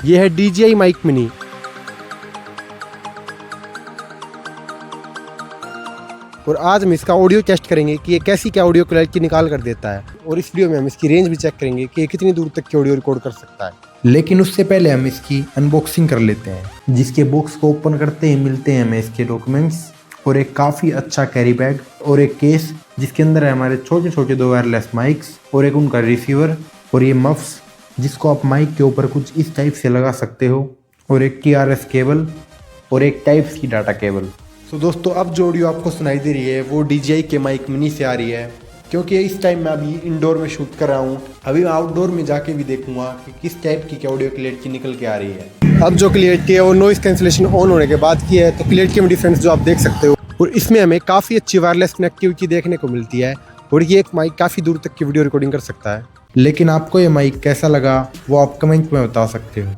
ये है DJI mic mini. और आज हम इसका ऑडियो टेस्ट करेंगे कि ये कैसी क्या ऑडियो क्लैरिटी निकाल कर देता है, और इस वीडियो में हम इसकी रेंज भी चेक करेंगे कि ये कितनी दूर तक की ऑडियो रिकॉर्ड कर सकता है। लेकिन उससे पहले हम इसकी अनबॉक्सिंग कर लेते हैं, जिसके बॉक्स को ओपन करते ही मिलते हैं हमें इसके डॉक्यूमेंट्स और एक काफ़ी अच्छा कैरी बैग और एक केस, जिसके अंदर है हमारे छोटे छोटे 2 वायरलेस माइक्स और एक उनका रिसीवर और ये मफ्स, जिसको आप माइक के ऊपर कुछ इस टाइप से लगा सकते हो, और एक TRS केबल और एक टाइप सी डाटा केबल। तो दोस्तों, अब जो ऑडियो आपको सुनाई दे रही है वो DJI के माइक मिनी से आ रही है, क्योंकि इस टाइम मैं अभी इंडोर में शूट कर रहा हूँ। अभी मैं आउटडोर में जाके भी देखूंगा कि किस टाइप की क्या ऑडियो क्लियरिटी निकल के आ रही है। अब जो क्लियरिटी है वो नॉइस कैंसलेशन ऑन होने के बाद की है, तो क्लियरिटी में डिफरेंस जो आप देख सकते हो, और इसमें हमें काफ़ी अच्छी वायरलेस कनेक्टिविटी देखने को मिलती है, और ये एक माइक काफ़ी दूर तक की वीडियो रिकॉर्डिंग कर सकता है। लेकिन आपको ये माइक कैसा लगा वो आप कमेंट में बता सकते हो।